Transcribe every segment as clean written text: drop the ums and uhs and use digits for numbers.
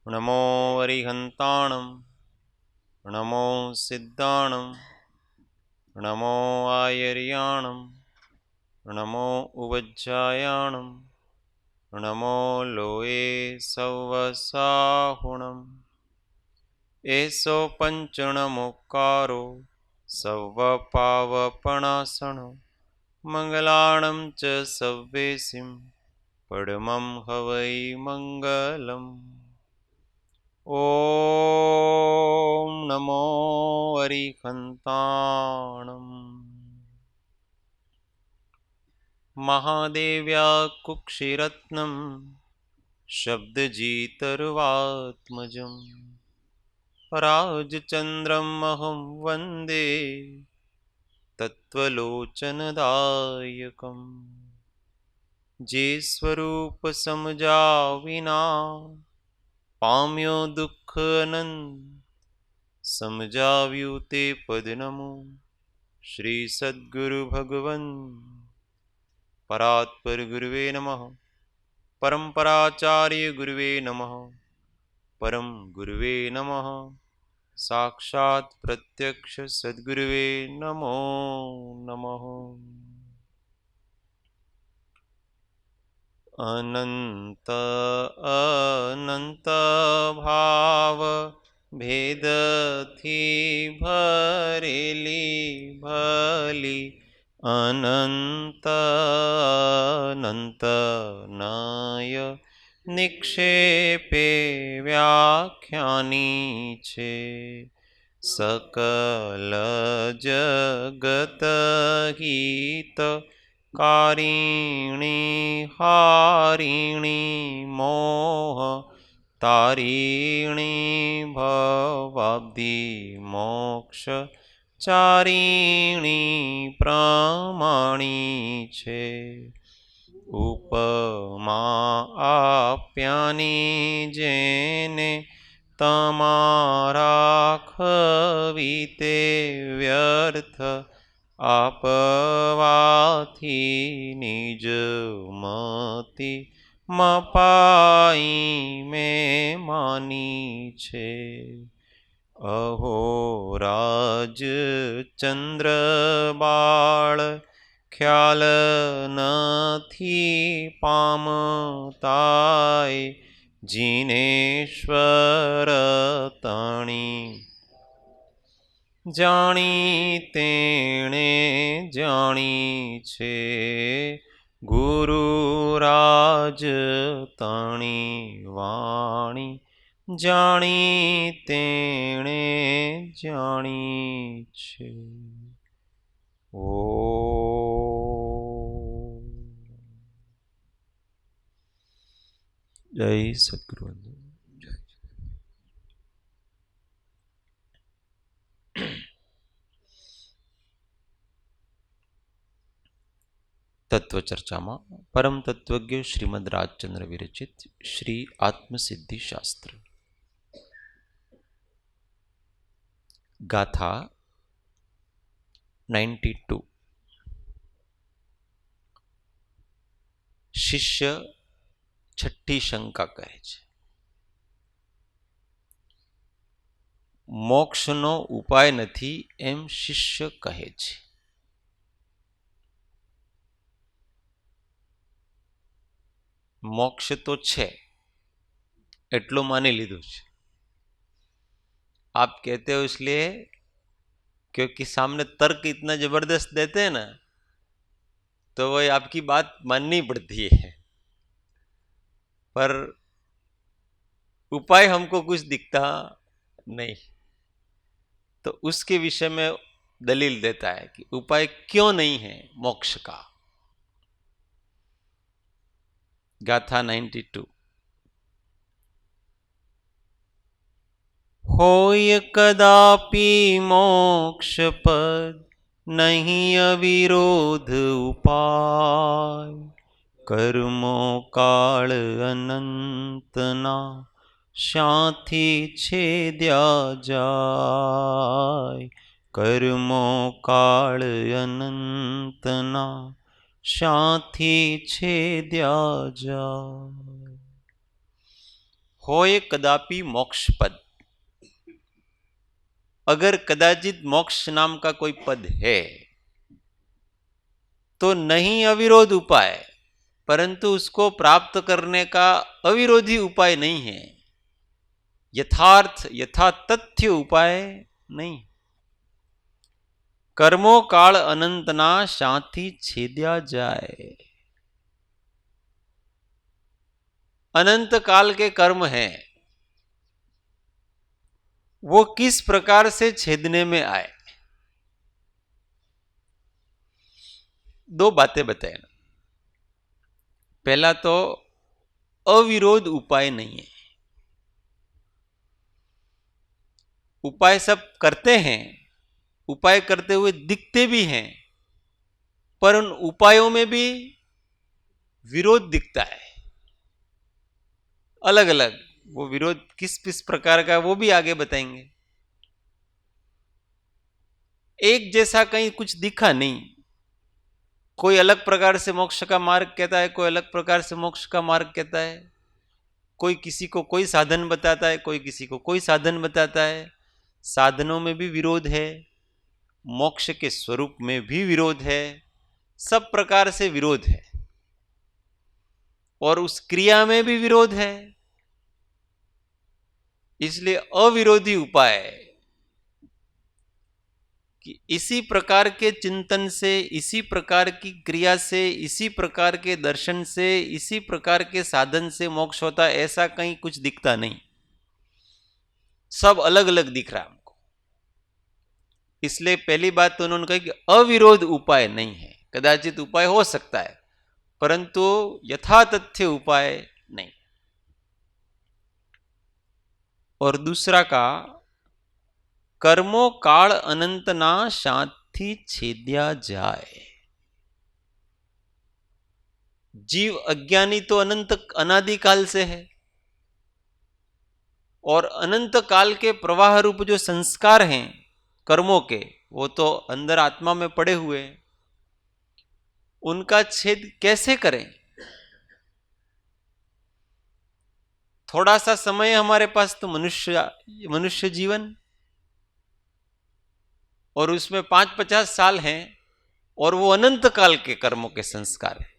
नमो अरिहन्ताणं नमो सिद्धाणं नमो आयर्याणं नमो उवज्जायाणं नमो लोये सवसाहुणम् एसो पञ्चणमुक्कारो सवपावपणासनो मङ्गलाणं च सव्वेसिं परमं हवै मङ्गलम्। ॐ नमो अरिहन्ताणम्। महादेव्या कुक्षिरत्नं शब्दजितर्वात्मजम् राजचन्द्रमहं वन्दे तत्त्वलोचनदायकम्। जे स्वरूप समजा विना पाम्यो दुःख अनंत समजाव्યું તે પદ નમો શ્રી સદ્ગુરુ ભગવન પરાત્પર ગુરુવે નમઃ પરંપરાચાર્ય ગુરુવે નમઃ પરમ ગુરુવે નમઃ સાક્ષાત પ્રત્યક્ષ સદ્ગુરુવે નમો નમઃ। अनंत अनंत भाव भेद थी भरेली भली अनंत अनंत नय निक्षेपे व्याख्यानी छे सकल जगत हित कारिणी हारिणी मोह तारिणी भवाब्धि मोक्ष चारिणी प्रमाणी छे उपमा आप्यानी जेने तमारा खवीते व्यर्थ आपवाथी निज मति मपाई में मानी छे अहो राज चंद्र बाळ ख्याल नथी पामताय जिनेश्वर तणी जाणी तेणे जाणी छे गुरुराज तणी वाणी जाणी तेणे जाणी छे। ओ जय सद्गुरु। तत्व चर्चा में परम तत्वज्ञ श्रीमद राजचंद्र विरचित श्री आत्मसिद्धि शास्त्र गाथा 92। शिष्य छठी शंका करे छे। मोक्षनो उपाय नथी एम शिष्य कहे छे। मोक्ष तो छे एटलो मानी लीधो छे। आप कहते हो इसलिए क्योंकि सामने तर्क इतना जबरदस्त देते हैं ना, तो वही आपकी बात माननी पड़ती है। पर उपाय हमको कुछ दिखता नहीं, तो उसके विषय में दलील देता है कि उपाय क्यों नहीं है मोक्ष का। गाथा 92। होय कदापि मोक्ष पद नहीं अविरोध उपाय कर्मो काल अनंतना शांति छेद्या जाय कर्मो काल अनंतना शांति छेद्या जाय। होय कदापि मोक्ष पद। अगर कदाचित मोक्ष नाम का कोई पद है तो नहीं अविरोध उपाय, परंतु उसको प्राप्त करने का अविरोधी उपाय नहीं है, यथार्थ यथा तथ्य उपाय नहीं। कर्मों काल अनंतना शांति छेद्या जाए। अनंत काल के कर्म हैं, वो किस प्रकार से छेदने में आए। दो बातें बताए। पहला तो अविरोध उपाय नहीं है। उपाय सब करते हैं, उपाय करते हुए दिखते भी हैं, पर उन उपायों में भी विरोध दिखता है अलग अलग। वो विरोध किस किस प्रकार का वो भी आगे बताएंगे। एक जैसा कहीं कुछ दिखा नहीं। कोई अलग प्रकार से मोक्ष का मार्ग कहता है, कोई अलग प्रकार से मोक्ष का मार्ग कहता है। कोई किसी को कोई साधन बताता है, कोई किसी को कोई साधन बताता है। साधनों में भी विरोध है, मोक्ष के स्वरूप में भी विरोध है, सब प्रकार से विरोध है। और उस क्रिया में भी विरोध है। इसलिए अविरोधी उपाय कि इसी प्रकार के चिंतन से, इसी प्रकार की क्रिया से, इसी प्रकार के दर्शन से, इसी प्रकार के साधन से मोक्ष होता, ऐसा कहीं कुछ दिखता नहीं। सब अलग अलग दिख रहा हमको। इसलिए पहली बात तो उन्होंने कहा कि अविरोध उपाय नहीं है। कदाचित उपाय हो सकता है, परंतु यथातथ्य उपाय नहीं। और दूसरा का कर्मों काल अनंत ना शांति छेद्या जाए। जीव अज्ञानी तो अनंत अनादि काल से है, और अनंत काल के प्रवाह रूप जो संस्कार हैं कर्मों के, वो तो अंदर आत्मा में पड़े हुए हैं। उनका छेद कैसे करें? थोड़ा सा समय हमारे पास तो मनुष्य जीवन, और उसमें 5-50 साल हैं, और वो अनंत काल के कर्मों के संस्कार हैं।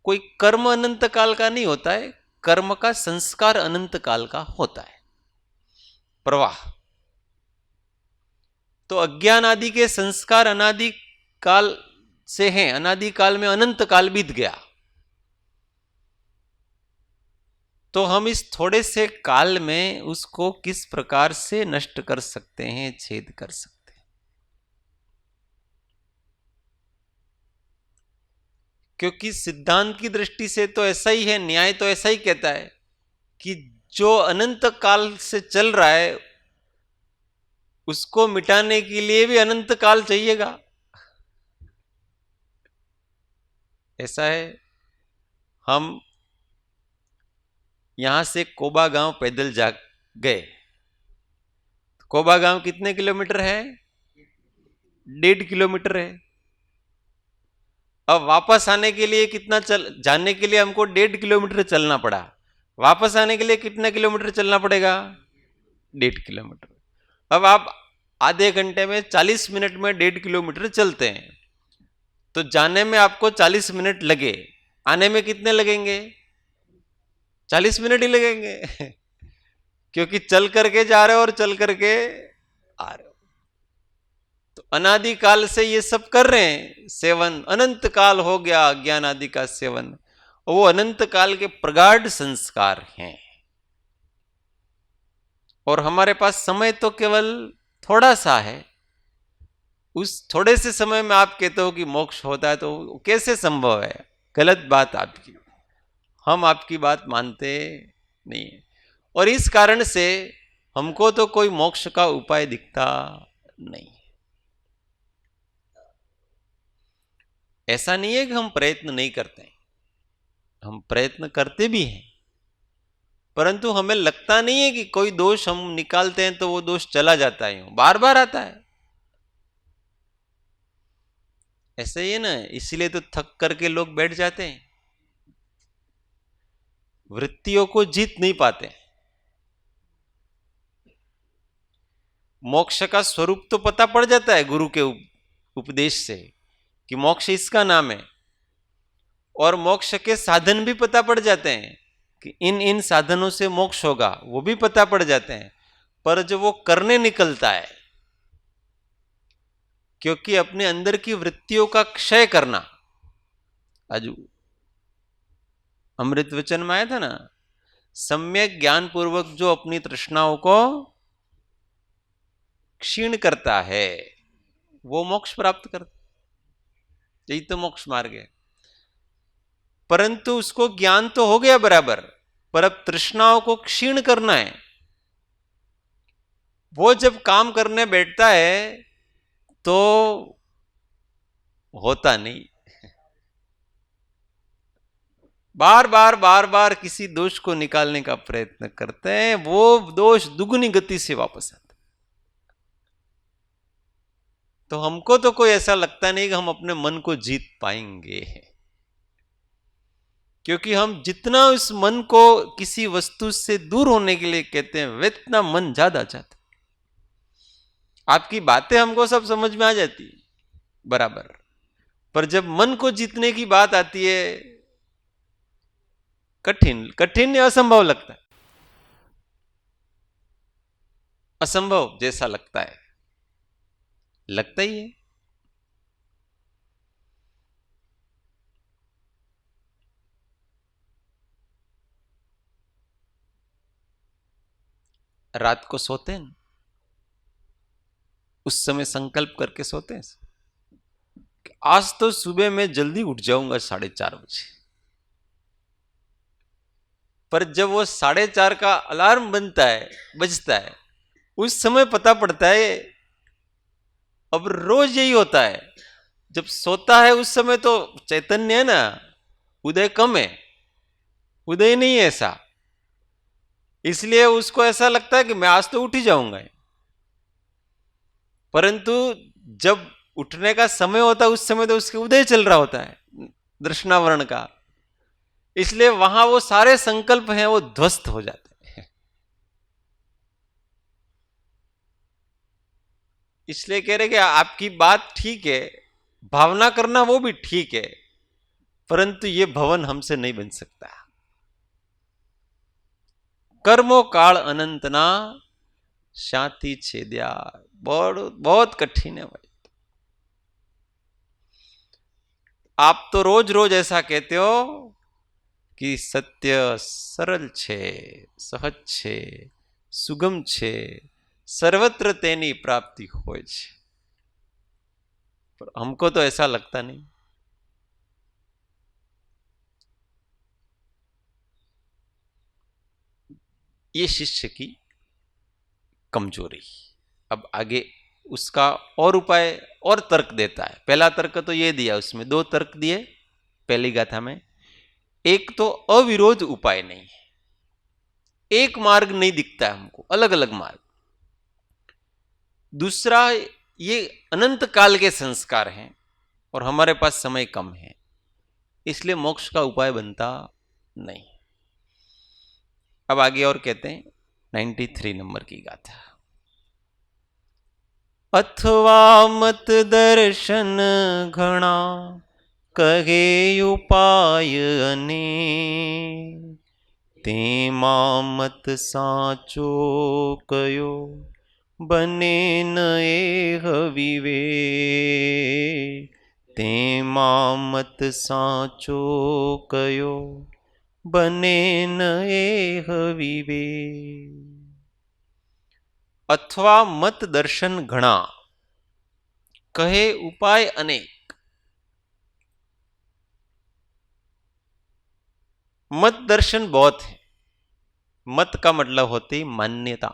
कोई कर्म अनंत काल का नहीं होता है, कर्म का संस्कार अनंत काल का होता है, प्रवाह। तो अज्ञान आदि के संस्कार अनादि काल से हैं, अनादि काल में अनंत काल बीत गया। तो हम इस थोड़े से काल में उसको किस प्रकार से नष्ट कर सकते हैं, छेद कर सकते हैं। क्योंकि सिद्धांत की दृष्टि से तो ऐसा ही है, न्याय तो ऐसा ही कहता है कि जो अनंत काल से चल रहा है उसको मिटाने के लिए भी अनंत काल चाहिएगा। ऐसा है। हम यहां से कोबा गांव पैदल जा गए। कोबा गांव कितने किलोमीटर है? 1.5 किलोमीटर है। अब वापस आने के लिए कितना जाने के लिए हमको 1.5 किलोमीटर चलना पड़ा। वापस आने के लिए कितना किलोमीटर चलना पड़ेगा? 1.5 किलोमीटर। अब आप आधे घंटे में 40 मिनट में 1.5 किलोमीटर चलते हैं, तो जाने में आपको 40 मिनट लगे, आने में कितने लगेंगे? 40 मिनट ही लगेंगे क्योंकि चल करके जा रहे हो और चल करके आ रहे हो। तो अनादि काल से ये सब कर रहे हैं सेवन, अनंत काल हो गया अज्ञान आदि का सेवन। वो अनंत काल के प्रगाढ़ संस्कार हैं, और हमारे पास समय तो केवल थोड़ा सा है। उस थोड़े से समय में आप कहते हो कि मोक्ष होता है, तो कैसे संभव है? गलत बात आपकी। हम आपकी बात मानते नहीं है, और इस कारण से हमको तो कोई मोक्ष का उपाय दिखता नहीं। ऐसा नहीं है कि हम प्रयत्न नहीं करते, हम प्रयत्न करते भी हैं, परंतु हमें लगता नहीं है कि कोई दोष हम निकालते हैं तो वो दोष चला जाता है, बार बार आता है। ऐसे ही है ना, इसलिए तो थक करके लोग बैठ जाते हैं, वृत्तियों को जीत नहीं पाते। मोक्ष का स्वरूप तो पता पड़ जाता है गुरु के उपदेश से कि मोक्ष इसका नाम है, और मोक्ष के साधन भी पता पड़ जाते हैं कि इन इन साधनों से मोक्ष होगा, वो भी पता पड़ जाते हैं। पर जो वो करने निकलता है, क्योंकि अपने अंदर की वृत्तियों का क्षय करना, आज अमृत वचन में आया था ना, सम्यक ज्ञान पूर्वक जो अपनी तृष्णाओं को क्षीण करता है वो मोक्ष प्राप्त करता, यही तो मोक्ष मार्ग है। परंतु उसको ज्ञान तो हो गया बराबर, पर अब तृष्णाओं को क्षीण करना है। वो जब काम करने बैठता है तो होता नहीं, बार बार बार बार किसी दोष को निकालने का प्रयत्न करते हैं, वो दोष दुगनी गति से वापस आता। तो हमको तो कोई ऐसा लगता नहीं कि हम अपने मन को जीत पाएंगे, क्योंकि हम जितना उस मन को किसी वस्तु से दूर होने के लिए कहते हैं, इतना मन ज्यादा चाहता। आपकी बातें हमको सब समझ में आ जाती बराबर, पर जब मन को जीतने की बात आती है, कठिन कठिन या असंभव लगता है, असंभव जैसा लगता है, लगता ही है। रात को सोते हैं, उस समय संकल्प करके सोते हैं कि आज तो सुबह मैं जल्दी उठ जाऊंगा 4:30 बजे, पर जब वो 4:30 का अलार्म बजता है, उस समय पता पड़ता है, अब रोज यही होता है, जब सोता है उस समय तो चैतन्य है ना, उदय कम है, उदय नहीं है ऐसा, इसलिए उसको ऐसा लगता है कि मैं आज तो उठ ही जाऊंगा। परंतु जब उठने का समय होता है उस समय तो उसके उदय चल रहा होता है दृष्णावरण का, इसलिए वहां वो सारे संकल्प हैं वो ध्वस्त हो जाते हैं। इसलिए कह रहे कि आपकी बात ठीक है, भावना करना वो भी ठीक है, परंतु ये भवन हमसे नहीं बन सकता। कर्मो काल अनंतना शांति छेद्या, बहुत बहुत कठिन है भाई। आप तो रोज रोज ऐसा कहते हो कि सत्य सरल छे, सहज छे, सुगम छे, सर्वत्र तेनी प्राप्ति होय छे, पर हमको तो ऐसा लगता नहीं। ये शिष्य की कमजोरी। अब आगे उसका और उपाय और तर्क देता है। पहला तर्क तो ये दिया, उसमें 2 तर्क दिए पहली गाथा में। एक तो अविरोध उपाय नहीं है, एक मार्ग नहीं दिखता है हमको, अलग अलग मार्ग। दूसरा, ये अनंत काल के संस्कार हैं और हमारे पास समय कम है, इसलिए मोक्ष का उपाय बनता नहीं। अब आगे और कहते हैं 93 नंबर की गाथा। अथवा मत दर्शन घना कहे उपाय अने, तेमा मत साचो कयो बने न एह विवे, तेमा मत साचो कयो बने न एह विवे। अथवा मत दर्शन घना कहे उपाय अनेक। मत दर्शन बहुत है। मत का मतलब होती है मान्यता,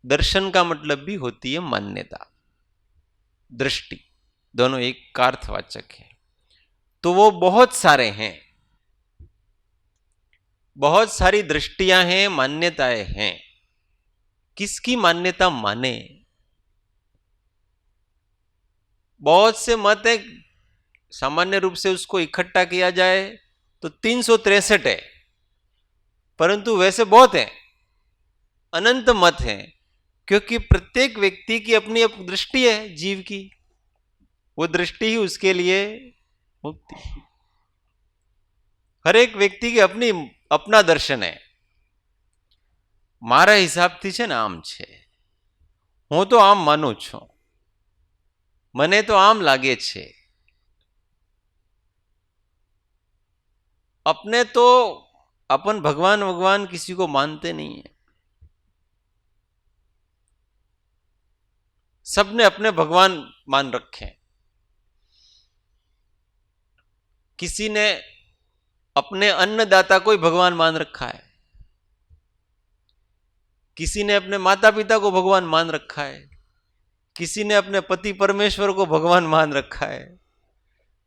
दर्शन का मतलब भी होती है मान्यता, दृष्टि, दोनों एक का अर्थवाचक है। तो वो बहुत सारे हैं, बहुत सारी दृष्टियां हैं, मान्यताएं हैं। किसकी मान्यता माने, बहुत से मत है, सामान्य रूप से उसको इकट्ठा किया जाए तो 363 है, परंतु वैसे बहुत है, अनंत मत है, क्योंकि प्रत्येक व्यक्ति की अपनी अपनी दृष्टि है जीव की, वो दृष्टि ही उसके लिए मुक्ति। हर एक व्यक्ति की अपनी अपना दर्शन है। મારા હિસાબથી છે ને આમ છે, હું તો આમ માનું છું, મને તો આમ લાગે છે। अपने तो अपन भगवान भगवान किसी को मानते नहीं है। सबने अपने भगवान मान रखे हैं। किसी ने अपने अन्नदाता को ही भगवान मान रखा है, किसी ने अपने माता पिता को भगवान मान रखा है, किसी ने अपने पति परमेश्वर को भगवान मान रखा है।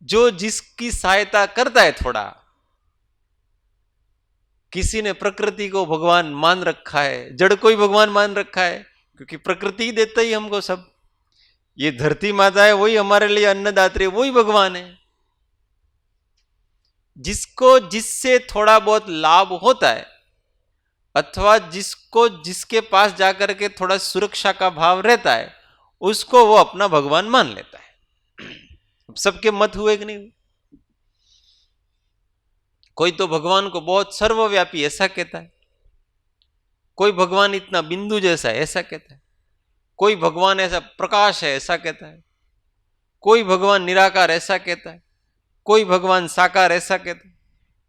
जो जिसकी सहायता करता है थोड़ा, किसी ने प्रकृति को भगवान मान रखा है, जड़ को ही भगवान मान रखा है, क्योंकि प्रकृति ही देता ही हमको सब। ये धरती माता है वही हमारे लिए अन्नदात्री, वही भगवान है। जिसको जिससे थोड़ा बहुत लाभ होता है, अथवा जिसको जिसके पास जाकर के थोड़ा सुरक्षा का भाव रहता है, उसको वो अपना भगवान मान लेता है। सबके मत हुए कि नहीं? कोई तो भगवान को बहुत सर्वव्यापी ऐसा कहता है, कोई भगवान इतना बिंदु जैसा है ऐसा कहता है, कोई भगवान ऐसा प्रकाश है ऐसा कहता है, कोई भगवान निराकार ऐसा कहता है, कोई भगवान साकार ऐसा कहता है,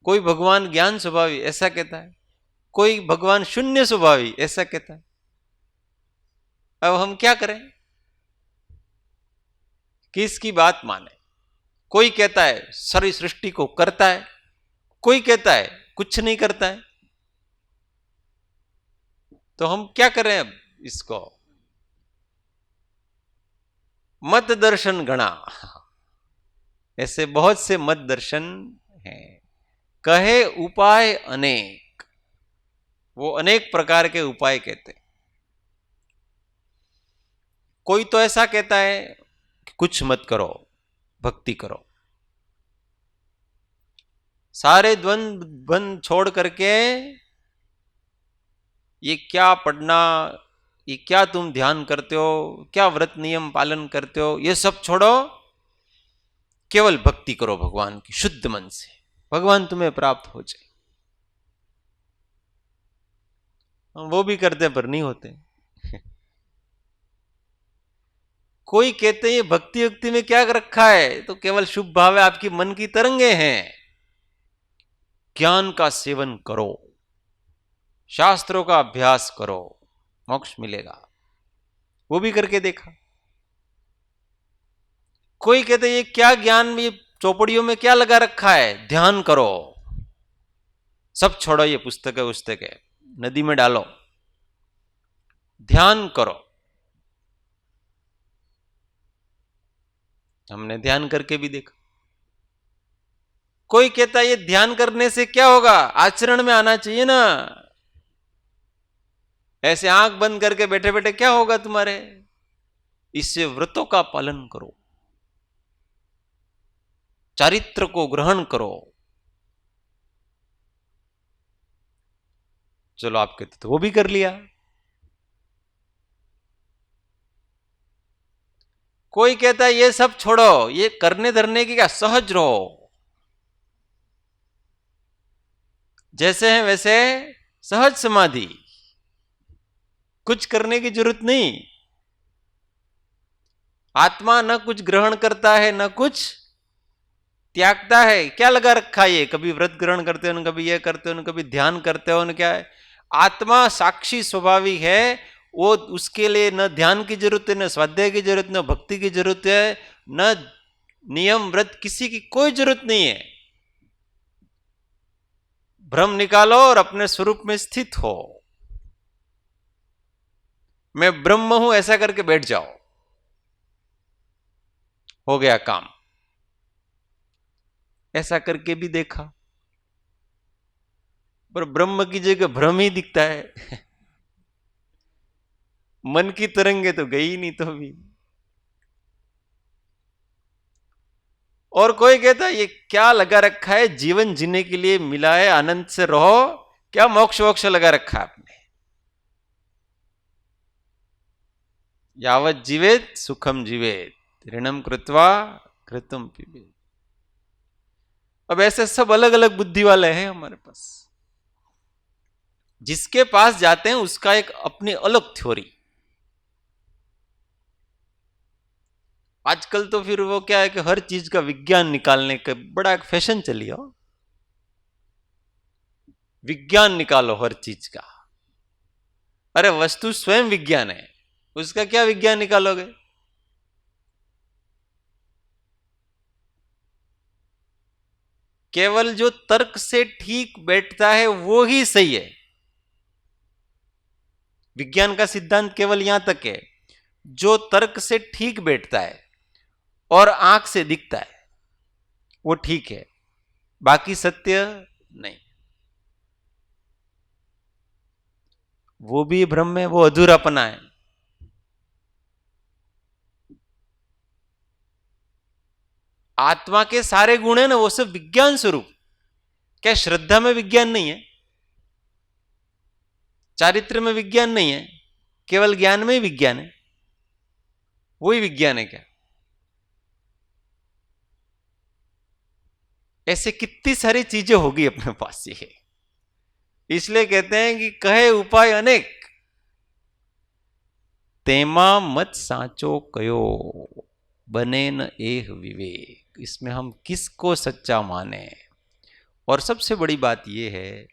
कोई भगवान ज्ञान स्वभावी ऐसा कहता है, कोई भगवान शून्य स्वभावी ऐसा कहता है। अब हम क्या करें, किसकी बात माने? कोई कहता है सारी सृष्टि को करता है, कोई कहता है कुछ नहीं करता है। तो हम क्या करें अब इसको? मत दर्शन गणा, ऐसे बहुत से मत दर्शन हैं। कहे उपाय अनेक, वो अनेक प्रकार के उपाय कहते हैं। कोई तो ऐसा कहता है कि कुछ मत करो, भक्ति करो, सारे द्वंद्व बंद छोड़ करके ये क्या पढ़ना, ये क्या तुम ध्यान करते हो, क्या व्रत नियम पालन करते हो, ये सब छोड़ो, केवल भक्ति करो भगवान की शुद्ध मन से, भगवान तुम्हें प्राप्त हो जाए। हम वो भी करते हैं पर नहीं होते। कोई कहते हैं भक्ति भक्ति में क्या रखा है, तो केवल शुभ भाव है, आपकी मन की तरंगे हैं। ज्ञान का सेवन करो, शास्त्रों का अभ्यास करो, मोक्ष मिलेगा। वो भी करके देखा। कोई कहते ये क्या ज्ञान में चौपड़ियों में क्या लगा रखा है, ध्यान करो, सब छोड़ो, ये पुस्तक है पुस्तक है, नदी में डालो, ध्यान करो। हमने ध्यान करके भी देखा। कोई कहता ये ध्यान करने से क्या होगा, आचरण में आना चाहिए ना, ऐसे आंख बंद करके बैठे बैठे क्या होगा तुम्हारे, इससे व्रतों का पालन करो, चारित्र को ग्रहण करो। चलो आप कहते तो वो भी कर लिया। कोई कहता है ये सब छोड़ो, ये करने धरने की क्या, सहज रहो, जैसे हैं वैसे सहज समाधि, कुछ करने की जरूरत नहीं। आत्मा न कुछ ग्रहण करता है न कुछ त्यागता है, क्या लगा रखा है, ये कभी व्रत ग्रहण करते हो न कभी ये करते हो न कभी ध्यान करते हो न क्या है। आत्मा साक्षी स्वभावी है, वो उसके लिए न ध्यान की जरूरत है, न स्वाध्याय की जरूरत, न भक्ति की जरूरत है, न नियम व्रत, किसी की कोई जरूरत नहीं है। भ्रम निकालो और अपने स्वरूप में स्थित हो, मैं ब्रह्म हूं ऐसा करके बैठ जाओ, हो गया काम। ऐसा करके भी देखा, पर ब्रह्म की जगह भ्रम ही दिखता है। मन की तरंगे तो गई नहीं तो भी। और कोई कहता है ये क्या लगा रखा है, जीवन जीने के लिए मिला है, आनंद से रहो, क्या मोक्ष वोक्ष लगा रखा है आपने। यावत जीवेत सुखम जीवेत ऋणम कृत्वा कृतम पिबेत। अब ऐसे सब अलग अलग बुद्धि वाले हैं हमारे पास। जिसके पास जाते हैं उसका एक अपनी अलग थ्योरी। आजकल तो फिर वो क्या है कि हर चीज का विज्ञान निकालने का बड़ा एक फैशन चली हो। विज्ञान निकालो हर चीज का। अरे वस्तु स्वयं विज्ञान है, उसका क्या विज्ञान निकालोगे। केवल जो तर्क से ठीक बैठता है वो ही सही है। विज्ञान का सिद्धांत केवल यहां तक है, जो तर्क से ठीक बैठता है और आंख से दिखता है वो ठीक है, बाकी सत्य नहीं। वो भी भ्रम है, वो अधूरापना है। आत्मा के सारे गुण है ना, वो सब विज्ञान स्वरूप। क्या श्रद्धा में विज्ञान नहीं है, चारित्र में विज्ञान नहीं है, केवल ज्ञान में ही विज्ञान है। वही विज्ञान है क्या। ऐसे कितनी सारी चीजें होगी अपने पास ही है। इसलिए कहते हैं कि कहे उपाय अनेक, तेमा मत सांचो कयो, बने न एह विवेक। इसमें हम किसको सच्चा माने। और सबसे बड़ी बात यह है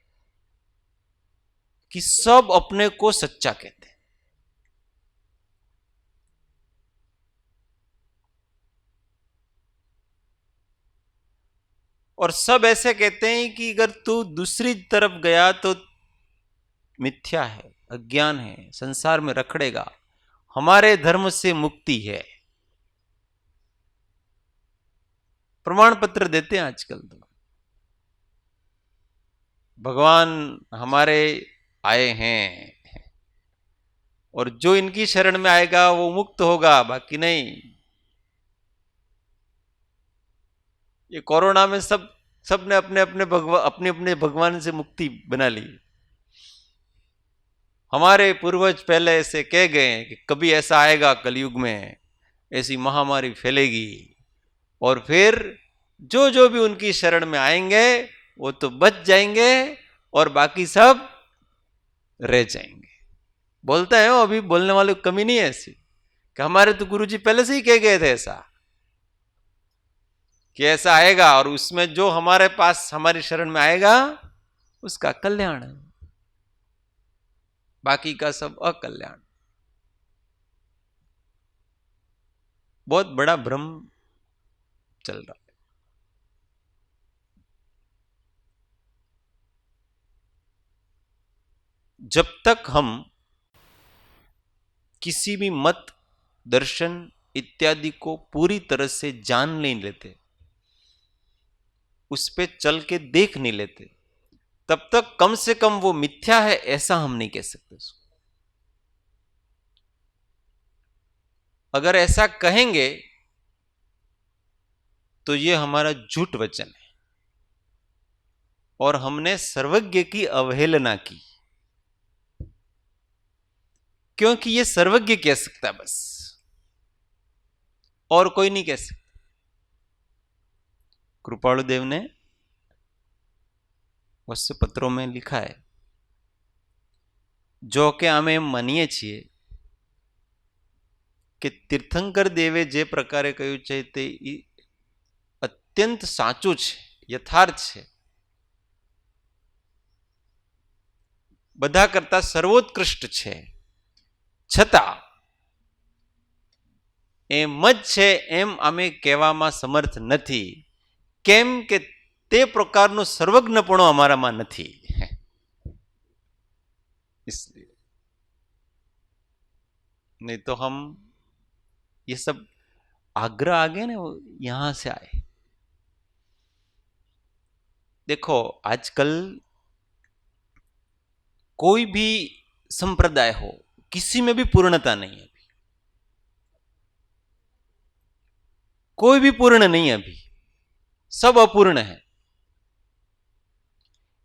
कि सब अपने को सच्चा कहते हैं। और सब ऐसे कहते हैं कि अगर तू दूसरी तरफ गया तो मिथ्या है, अज्ञान है, संसार में रखड़ेगा, हमारे धर्म से मुक्ति है। प्रमाण पत्र देते हैं आजकल तो। भगवान हमारे आए हैं और जो इनकी शरण में आएगा वो मुक्त होगा, बाकी नहीं। ये कोरोना में सबने अपने अपने भगवान से मुक्ति बना ली। हमारे पूर्वज पहले ऐसे कह गए कि कभी ऐसा आएगा कलयुग में, ऐसी महामारी फैलेगी और फिर जो जो भी उनकी शरण में आएंगे वो तो बच जाएंगे और बाकी सब रह जाएंगे। बोलता है वो, अभी बोलने वाले को कमी नहीं है ऐसी, कि हमारे तो गुरुजी पहले से ही कह गए थे ऐसा कि ऐसा आएगा और उसमें जो हमारे पास हमारी शरण में आएगा उसका कल्याण है, बाकी का सब अकल्याण। बहुत बड़ा भ्रम चल रहा है। जब तक हम किसी भी मत, दर्शन इत्यादि को पूरी तरह से जान नहीं लेते, उस पे चल के देख नहीं लेते, तब तक कम से कम वो मिथ्या है ऐसा हम नहीं कह सकते उसको। अगर ऐसा कहेंगे तो ये हमारा झूठ वचन है और हमने सर्वज्ञ की अवहेलना की, क्योंकि ये सर्वज्ञ कह सकता है बस, और कोई नहीं कह सकता। कृपालु देव ने वस्य पत्रों में लिखा है, जो के आमे मानीए छीए कि तीर्थंकर देवे जे प्रकारे कह્યું છે તે અત્યંત સાચું છે, यथार्थ છે, બધા કરતા સર્વોત્કૃષ્ટ છે, છતાં એમ જ છે એમ અમે કહેવામાં સમર્થ નથી, કેમ કે તે પ્રકારનું સર્વજ્ઞપણું અમારામાં નથી। इसलिए नहीं तो हम ये सब आग्रह आ गए ना, यहां से आए। देखो आजकल कोई भी संप्रदाय हो, किसी में भी पूर्णता नहीं है, कोई भी पूर्ण नहीं है अभी। सब अपूर्ण है।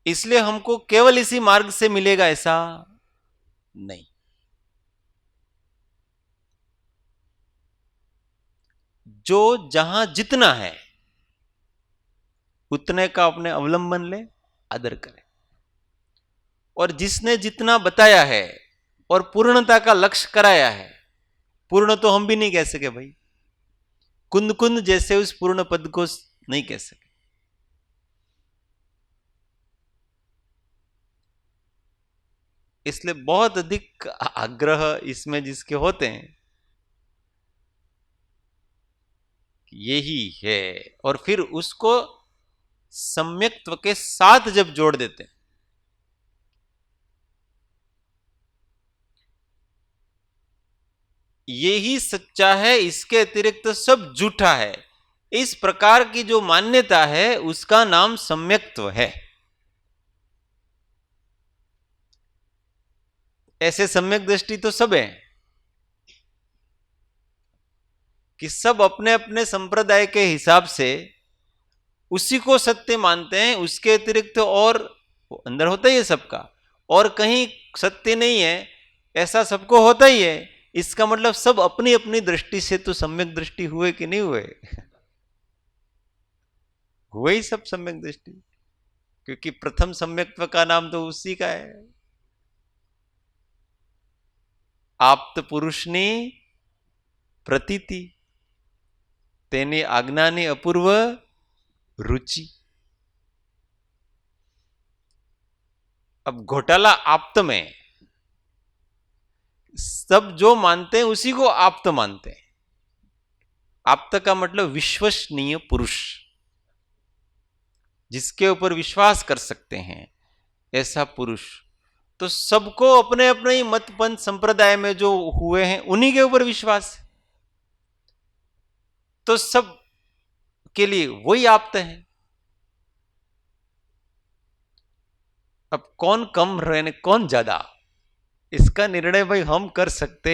इसलिए हमको केवल इसी मार्ग से मिलेगा ऐसा नहीं। जो जहां जितना है उतने का अपने अवलंबन ले, आदर करे। और जिसने जितना बताया है और पूर्णता का लक्ष्य कराया है, पूर्ण तो हम भी नहीं कह सके भाई, कुंद कुंद जैसे उस पूर्ण पद को नहीं कह सके। इसलिए बहुत अधिक आग्रह इसमें जिसके होते हैं यही है, और फिर उसको सम्यक्त्व के साथ जब जोड़ देते हैं, यही सच्चा है, इसके अतिरिक्त सब झूठा है, इस प्रकार की जो मान्यता है उसका नाम सम्यक्त्व है। ऐसे सम्यक दृष्टि तो सब है कि सब अपने अपने संप्रदाय के हिसाब से उसी को सत्य मानते हैं, उसके अतिरिक्त और अंदर होता ही है सबका, और कहीं सत्य नहीं है ऐसा सबको होता ही है। इसका मतलब सब अपनी अपनी दृष्टि से तो सम्यक दृष्टि हुए कि नहीं हुए? हुए ही सब सम्यक दृष्टि, क्योंकि प्रथम सम्यक्त्व का नाम तो उसी का है। आप्त पुरुषनी प्रतीति, तेनी आज्ञानी अपूर्व रुचि। अब घोटाला आप्त में सब जो मानते हैं उसी को आप्त मानते हैं। आप्त का मतलब विश्वसनीय पुरुष, जिसके ऊपर विश्वास कर सकते हैं, ऐसा पुरुष। तो सबको अपने अपने ही मत पंथ संप्रदाय में जो हुए हैं उन्हीं के ऊपर विश्वास है, तो सब के लिए वही आप्त है। अब कौन कम रहने कौन ज्यादा, इसका निर्णय भाई हम कर सकते,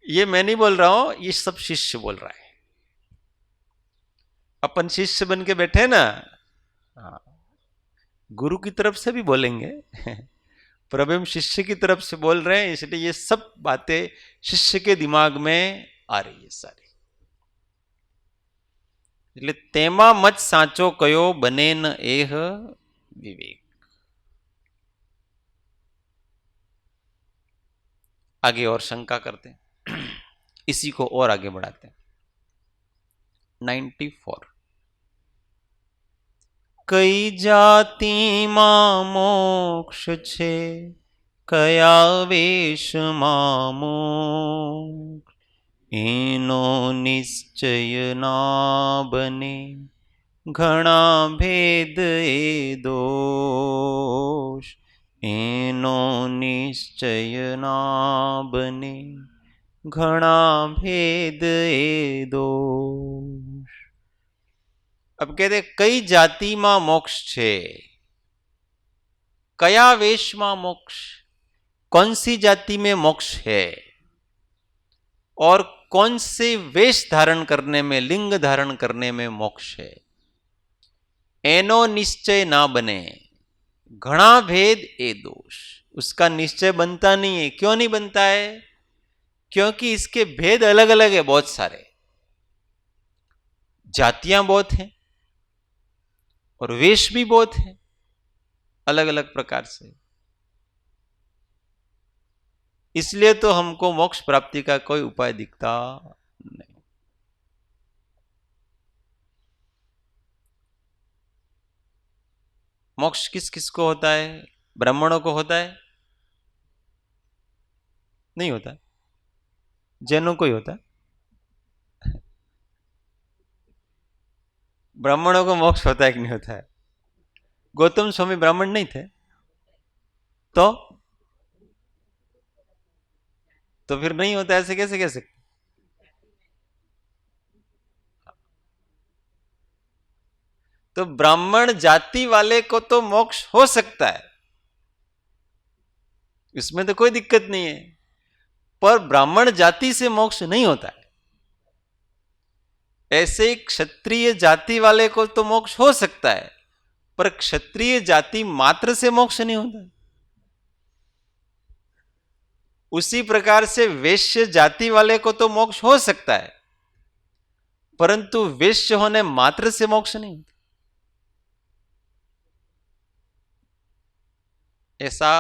ये मैं नहीं बोल रहा हूं, ये सब शिष्य बोल रहा है। अपन शिष्य बन के बैठे ना, गुरु की तरफ से भी बोलेंगे पर अभी हम शिष्य की तरफ से बोल रहे हैं, इसलिए ये सब बातें शिष्य के दिमाग में आ रही है सारी। એટલે તેમાં મત સાચો કયો બને ન એહ વિવેક। आगे और शंका करते हैं, इसी को और आगे बढ़ाते हैं। 94 कई जाति मां मोक्ष छे, कया वेश मां मोक्ष, एनो निश्चय ना बने, घणा भेद ए दोष, एनो निश्चय ना बने, घणा भेद ए दोष। अब कहते कई जाति मां मोक्ष छे, कया वेश मां मोक्ष, कौन सी जाति में मोक्ष है और कौन से वेश धारण करने में, लिंग धारण करने में मोक्ष है। एनो निश्चय ना बने, घना भेद ए दोष, उसका निश्चय बनता नहीं है। क्यों नहीं बनता है? क्योंकि इसके भेद अलग अलग है, बहुत सारे, जातियां बहुत हैं और वेश भी बहुत है अलग अलग प्रकार से। इसलिए तो हमको मोक्ष प्राप्ति का कोई उपाय दिखता नहीं। मोक्ष किस किस को होता है? ब्राह्मणों को होता है? नहीं होता। जैनों को ही होता है। ब्राह्मणों को मोक्ष होता है कि नहीं होता है? गौतम स्वामी ब्राह्मण नहीं थे तो फिर नहीं होता, ऐसे कैसे कह सकते? तो ब्राह्मण जाति वाले को तो मोक्ष हो सकता है, इसमें तो कोई दिक्कत नहीं है, पर ब्राह्मण जाति से मोक्ष नहीं होता है। ऐसे ही क्षत्रिय जाति वाले को तो मोक्ष हो सकता है, पर क्षत्रिय जाति मात्र से मोक्ष नहीं होता। उसी प्रकार से वैश्य जाति वाले को तो मोक्ष हो सकता है, परंतु वैश्य होने मात्र से मोक्ष नहीं होता। ऐसा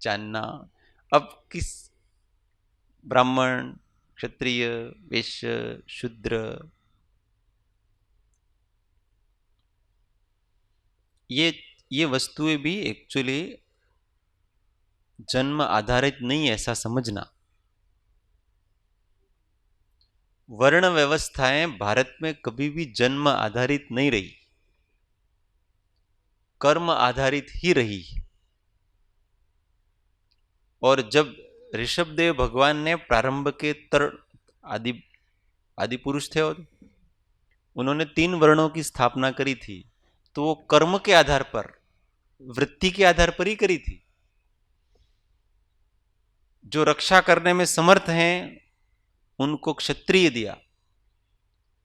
जानना। अब किस ब्राह्मण, क्षत्रिय, वैश्य, शूद्र, ये वस्तुएं भी एक्चुअली जन्म आधारित नहीं, ऐसा समझना। वर्ण व्यवस्थाएं भारत में कभी भी जन्म आधारित नहीं रही, कर्म आधारित ही रही। और जब ऋषभदेव भगवान ने प्रारंभ के आदि पुरुष थे और उन्होंने 3 वर्णों की स्थापना करी थी, तो वो कर्म के आधार पर, वृत्ति के आधार पर ही करी थी। जो रक्षा करने में समर्थ हैं उनको क्षत्रिय दिया,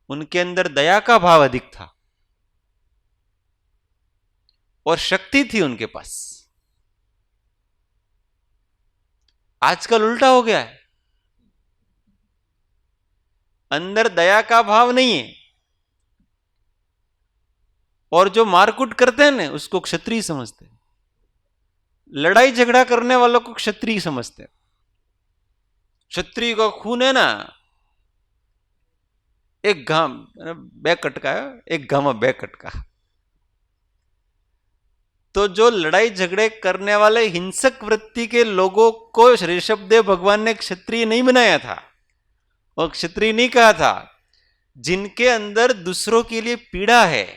उनके अंदर दया का भाव अधिक था और शक्ति थी उनके पास। आजकल उल्टा हो गया है, अंदर दया का भाव नहीं है और जो मारकूट करते हैं ना उसको क्षत्रिय समझते हैं, लड़ाई झगड़ा करने वालों को क्षत्रिय समझते हैं। क्षत्रिय का खून है ना, एक घाम बे कटका है, एक घाम बे कटका। तो जो लड़ाई झगड़े करने वाले हिंसक वृत्ति के लोगों को ऋषभदेव भगवान ने क्षत्रिय नहीं बनाया था और क्षत्रिय नहीं कहा था। जिनके अंदर दूसरों के लिए पीड़ा है,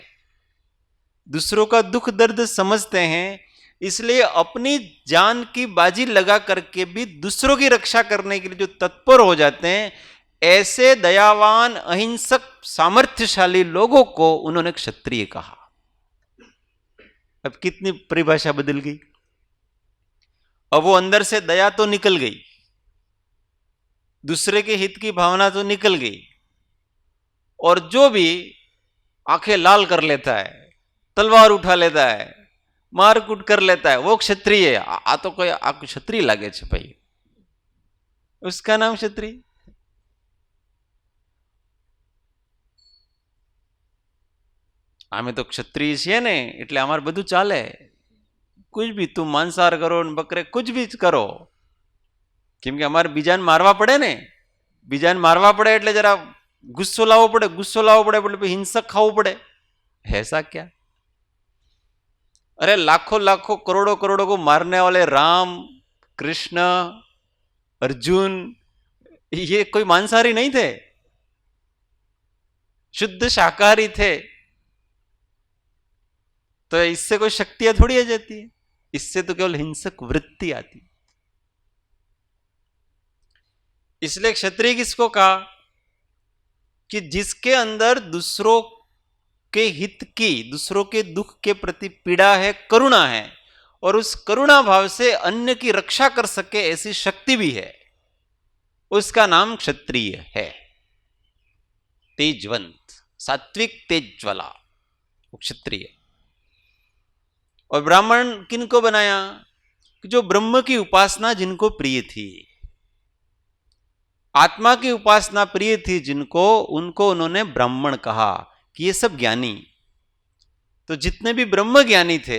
दूसरों का दुख दर्द समझते हैं, इसलिए अपनी जान की बाजी लगा करके भी दूसरों की रक्षा करने के लिए जो तत्पर हो जाते हैं, ऐसे दयावान, अहिंसक, सामर्थ्यशाली लोगों को उन्होंने क्षत्रिय कहा। अब कितनी परिभाषा बदल गई। अब वो अंदर से दया तो निकल गई, दूसरे के हित की भावना तो निकल गई, और जो भी आंखें लाल कर लेता है, तलवार उठा लेता है, मारकूट कर लेता है, वो क्षत्रिय है। आ तो कोई आपको क्षत्रिय लागे छे भाई, उसका नाम क्षत्रिय। आमे तो क्षत्रिय छे ने એટલે અમાર બધું ચાલે, कुछ भी तुम मांसाहार करो ने बकरे कुछ भी करो, કેમ કે અમારે બીજાને મારવા પડે ને, બીજાને મારવા પડે એટલે જરા ગુસ્સો લાવવો પડે, ગુસ્સો લાવવો પડે એટલે હિંસક ખાવું પડે। ऐसा क्या? अरे लाखों लाखों करोड़ों करोड़ों को मारने वाले राम, कृष्ण, अर्जुन, ये कोई मांसाहारी नहीं थे, शुद्ध शाकाहारी थे। तो इससे कोई शक्तियां थोड़ी आ जाती है, इससे तो केवल हिंसक वृत्ति आती। इसलिए क्षत्रिय किसको कहा कि जिसके अंदर दूसरों के हित की, दूसरों के दुख के प्रति पीड़ा है, करुणा है, और उस करुणा भाव से अन्य की रक्षा कर सके ऐसी शक्ति भी है, उसका नाम क्षत्रिय है। तेजवंत, सात्विक, तेजज्वाला, क्षत्रिय। और ब्राह्मण किनको बनाया? जो ब्रह्म की उपासना जिनको प्रिय थी, आत्मा की उपासना प्रिय थी जिनको, उनको उन्होंने ब्राह्मण कहा कि ये सब ज्ञानी। तो जितने भी ब्रह्म ज्ञानी थे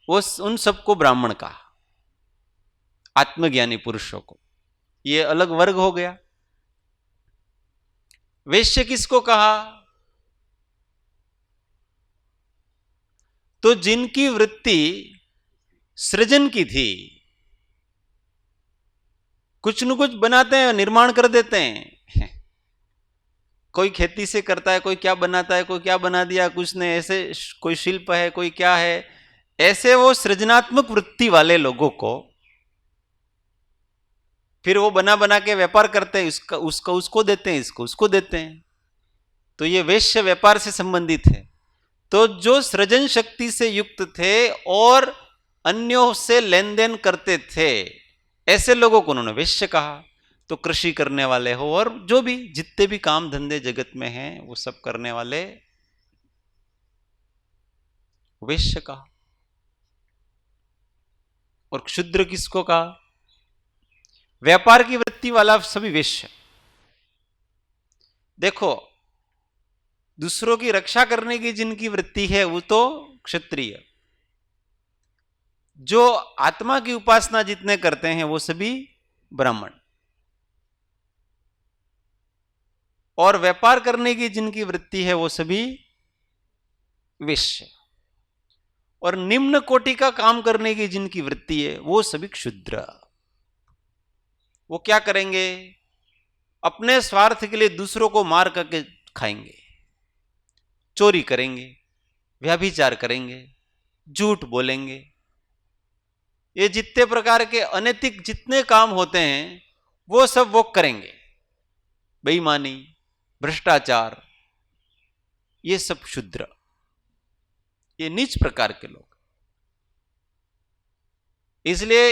वो उन सबको ब्राह्मण कहा, आत्मज्ञानी पुरुषों को। ये अलग वर्ग हो गया। वैश्य किसको कहा? तो जिनकी वृत्ति सृजन की थी, कुछ न कुछ बनाते हैं, निर्माण कर देते हैं। कोई खेती से करता है, कोई क्या बनाता है, कोई क्या बना दिया, कुछ ने ऐसे, कोई शिल्प है, कोई क्या है, ऐसे वो सृजनात्मक वृत्ति वाले लोगों को फिर वो बना बना के व्यापार करते हैं, उसको देते हैं, इसको उसको देते हैं। तो ये वैश्य व्यापार से संबंधित है। तो जो सृजन शक्ति से युक्त थे और अन्यों से लेन देन करते थे, ऐसे लोगों को उन्होंने वैश्य कहा। तो कृषि करने वाले हो, और जो भी जितने भी काम धंधे जगत में हैं वो सब करने वाले वैश्य कहा। और क्षुद्र किसको कहा? व्यापार की वृत्ति वाला सभी वैश्य। देखो, दूसरों की रक्षा करने की जिनकी वृत्ति है वो तो क्षत्रिय, जो आत्मा की उपासना जितने करते हैं वो सभी ब्राह्मण, और व्यापार करने की जिनकी वृत्ति है वो सभी वैश्य, और निम्न कोटि का काम करने की जिनकी वृत्ति है वो सभी क्षुद्र। वो क्या करेंगे? अपने स्वार्थ के लिए दूसरों को मार करके खाएंगे, चोरी करेंगे, व्यभिचार करेंगे, झूठ बोलेंगे। ये जितने प्रकार के अनैतिक जितने काम होते हैं वो सब वो करेंगे। बेईमानी, भ्रष्टाचार, ये सब क्षुद्र, ये नीच प्रकार के लोग। इसलिए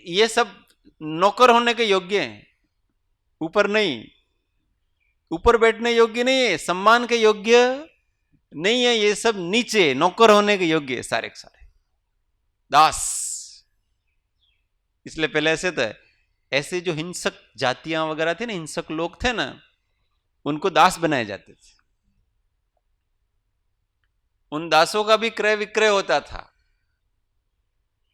ये सब नौकर होने के योग्य हैं, ऊपर नहीं, ऊपर बैठने योग्य नहीं है, सम्मान के योग्य नहीं है। ये सब नीचे नौकर होने के योग्य है, सारे के सारे दास। इसलिए पहले ऐसे तो ऐसे जो हिंसक जातियां वगैरह थे ना, हिंसक लोग थे ना, उनको दास बनाए जाते थे। उन दासों का भी क्रय विक्रय होता था।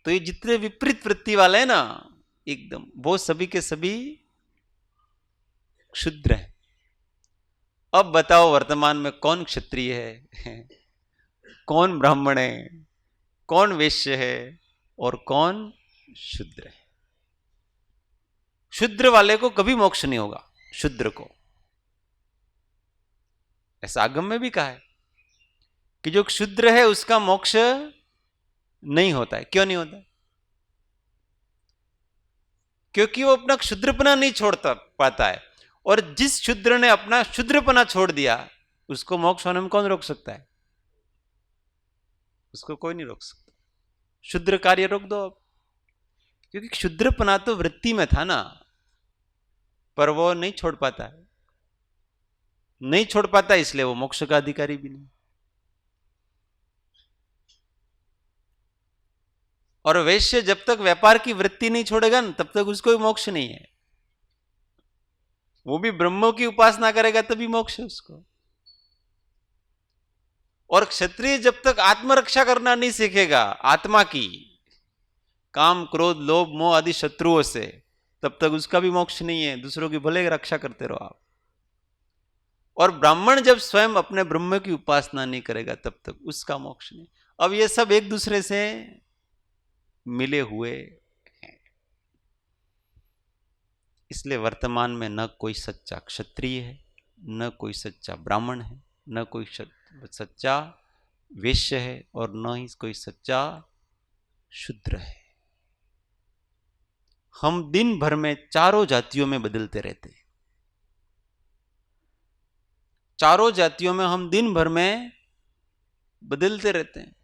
तो ये जितने विपरीत वृत्ति वाले हैं ना, एकदम वो सभी के सभी क्षुद्र हैं। अब बताओ वर्तमान में कौन क्षत्रिय है, कौन ब्राह्मण है, कौन वैश्य है और कौन शूद्र है? शूद्र वाले को कभी मोक्ष नहीं होगा। शूद्र को ऐसा आगम में भी कहा है कि जो क्षुद्र है उसका मोक्ष नहीं होता है। क्यों नहीं होता? क्योंकि वो अपना क्षुद्रपना नहीं छोड़ता पाता है, और जिस शूद्र ने अपना क्षुद्रपना छोड़ दिया उसको मोक्ष होने में कौन रोक सकता है? उसको कोई नहीं रोक सकता। क्षुद्र कार्य रोक दो अब, क्योंकि क्षुद्रपना तो वृत्ति में था ना, पर वो नहीं छोड़ पाता है, नहीं छोड़ पाता, इसलिए वो मोक्ष का अधिकारी भी नहीं। और वैश्य जब तक व्यापार की वृत्ति नहीं छोड़ेगा ना, तब तक उसको मोक्ष नहीं है। वो भी ब्रह्म की उपासना करेगा तभी मोक्ष है उसको। और क्षत्रिय जब तक आत्मरक्षा करना नहीं सीखेगा आत्मा की, काम क्रोध लोभ मोह आदि शत्रुओं से, तब तक उसका भी मोक्ष नहीं है। दूसरों की भले रक्षा करते रहो आप। और ब्राह्मण जब स्वयं अपने ब्रह्म की उपासना नहीं करेगा तब तक उसका मोक्ष नहीं। अब ये सब एक दूसरे से मिले हुए हैं। इसलिए वर्तमान में न कोई सच्चा क्षत्रिय है, न कोई सच्चा ब्राह्मण है, न कोई सच्चा वैश्य है, और न ही कोई सच्चा शूद्र है। हम दिन भर में चारों जातियों में बदलते रहते हैं। चारों जातियों में हम दिन भर में बदलते रहते हैं।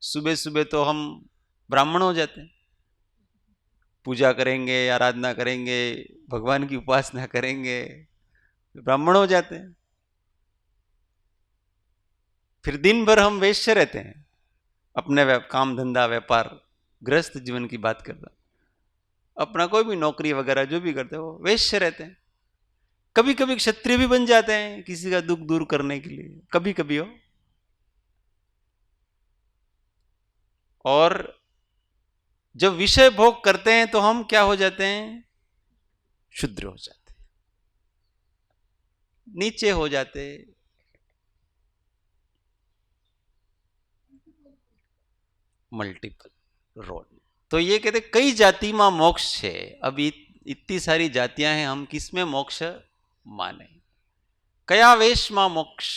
सुबह सुबह तो हम ब्राह्मण हो जाते हैं, पूजा करेंगे, आराधना करेंगे, भगवान की उपासना करेंगे, ब्राह्मण हो जाते हैं। फिर दिन भर हम वैश्य रहते हैं, अपने काम धंधा व्यापार गृहस्थ जीवन की बात करता, अपना कोई भी नौकरी वगैरह जो भी करते हो वैश्य रहते हैं। कभी कभी क्षत्रिय भी बन जाते हैं किसी का दुख दूर करने के लिए, कभी कभी हो। और जब विषय भोग करते हैं तो हम क्या हो जाते हैं? शूद्र हो जाते हैं, नीचे हो जाते। Multiple road. तो ये कहते कई जाति में मोक्ष है। अभी इतनी सारी जातियां हैं, हम किस में मोक्ष माने? कया वेश में मोक्ष?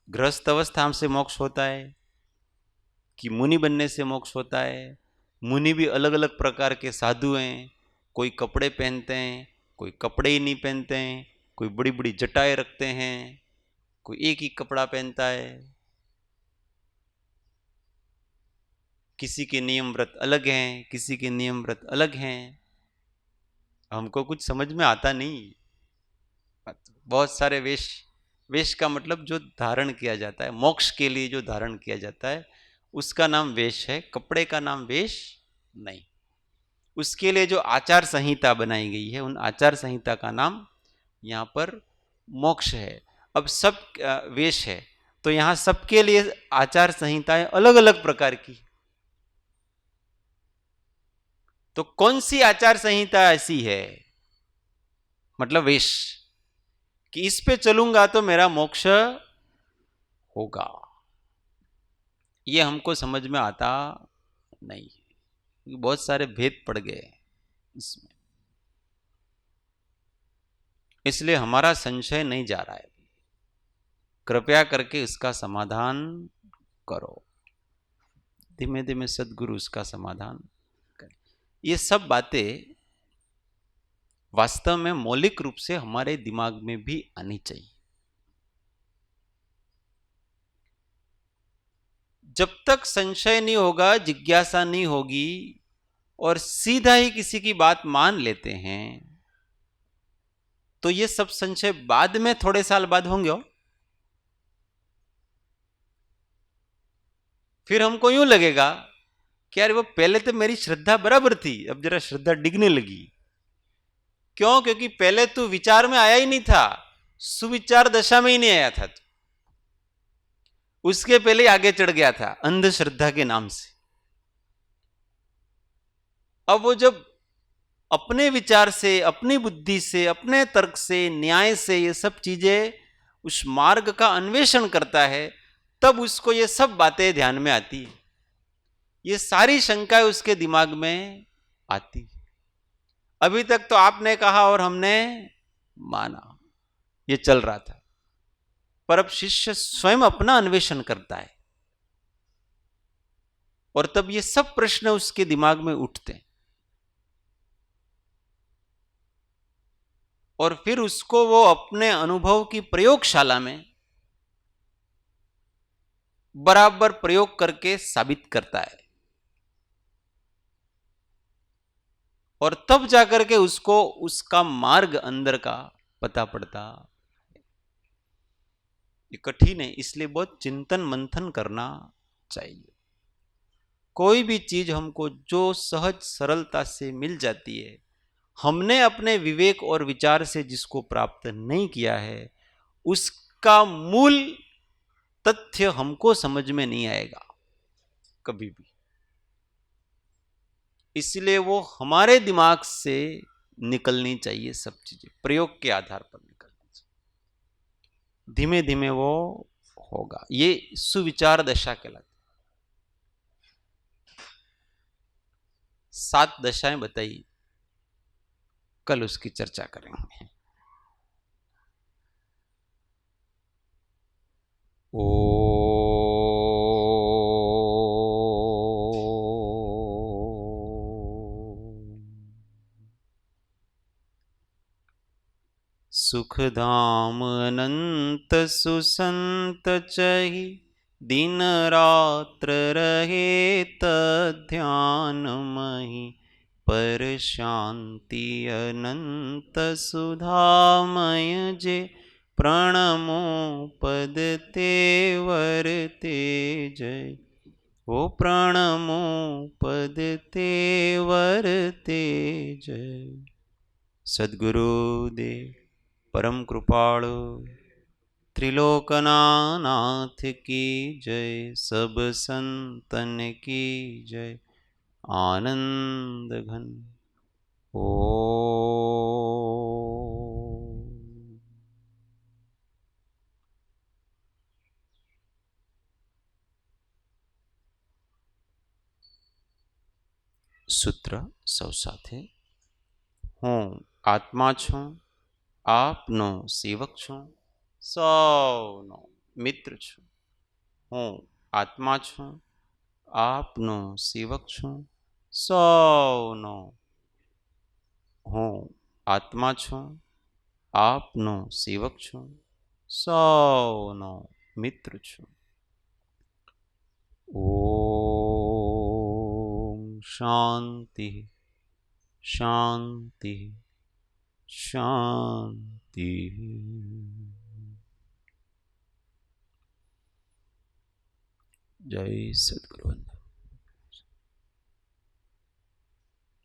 गृहस्थ अवस्था से मोक्ष होता है कि मुनि बनने से मोक्ष होता है? मुनि भी अलग अलग प्रकार के साधु हैं। कोई कपड़े पहनते हैं, कोई कपड़े ही नहीं पहनते हैं, कोई बड़ी बड़ी जटाएं रखते हैं, कोई एक ही कपड़ा पहनता है। किसी के नियम व्रत अलग हैं, किसी के नियम व्रत अलग हैं, हमको कुछ समझ में आता नहीं। बहुत सारे वेश, वेश का मतलब जो धारण किया जाता है, मोक्ष के लिए जो धारण किया जाता है उसका नाम वेश है, कपड़े का नाम वेश नहीं। उसके लिए जो आचार संहिता बनाई गई है, उन आचार संहिता का नाम यहाँ पर मोक्ष है। अब सब वेश है तो यहाँ सबके लिए आचार संहिताएं अलग अलग प्रकार की। तो कौन सी आचार संहिता ऐसी है, मतलब वेश, कि इस पे चलूंगा तो मेरा मोक्ष होगा? ये हमको समझ में आता नहीं, बहुत सारे भेद पड़ गए इसमें, इसलिए हमारा संशय नहीं जा रहा है। कृपया करके इसका समाधान करो, धीमे धीमे सदगुरु इसका समाधान करें। ये सब बातें वास्तव में मौलिक रूप से हमारे दिमाग में भी आनी चाहिए। जब तक संशय नहीं होगा, जिज्ञासा नहीं होगी और सीधा ही किसी की बात मान लेते हैं, तो ये सब संशय बाद में थोड़े साल बाद होंगे। फिर हमको यूं लगेगा कि यार वो पहले तो मेरी श्रद्धा बराबर थी, अब जरा श्रद्धा डिगने लगी। क्यों? क्योंकि पहले तू विचार में आया ही नहीं था, सुविचार दशा में ही नहीं आया था, उसके पहले आगे चढ़ गया था अंधश्रद्धा के नाम से। अब वो जब अपने विचार से, अपनी बुद्धि से, अपने तर्क से, न्याय से ये सब चीजें उस मार्ग का अन्वेषण करता है, तब उसको ये सब बातें ध्यान में आती है, ये सारी शंकाएं उसके दिमाग में आती। अभी तक तो आपने कहा और हमने माना, ये चल रहा था, पर अब शिष्य स्वयं अपना अन्वेषण करता है और तब ये सब प्रश्न उसके दिमाग में उठते हैं और फिर उसको वो अपने अनुभव की प्रयोगशाला में बराबर प्रयोग करके साबित करता है और तब जाकर के उसको उसका मार्ग अंदर का पता पड़ता। ये कठिन है, इसलिए बहुत चिंतन मंथन करना चाहिए। कोई भी चीज हमको जो सहज सरलता से मिल जाती है, हमने अपने विवेक और विचार से जिसको प्राप्त नहीं किया है, उसका मूल तथ्य हमको समझ में नहीं आएगा कभी भी। इसलिए वो हमारे दिमाग से निकलनी चाहिए, सब चीजें प्रयोग के आधार पर निकलनी चाहिए, धीमे धीमे वो होगा। ये सुविचार दशा कहलाती। 7 दशाएं बताई, कल उसकी चर्चा करेंगे। ओ सुखधाम अनंत सुसंत चहि, दिन रात्र रहे तध्यान मही, पर शांति अनंत सुधामय जे, प्रणमो पद तेवर जय। ओ प्रणमो पद तेवर जय। सद्गुरुदेव परम कृपाळु त्रिलोकनाथ की जय, सब संतन की जय। आनंद घन ओ सूत्र सौ साथे। हूँ आत्मा छूं, आपनो सेवक छूं, सौनो मित्र छूं। हूँ आत्मा छूं, आपनो सेवक छूं, सौनो। हूँ आत्मा छूं, आपनो सेवक छूं, सौनो मित्र छूं। ओ शांति शांति शांति। जय सद्गुरु।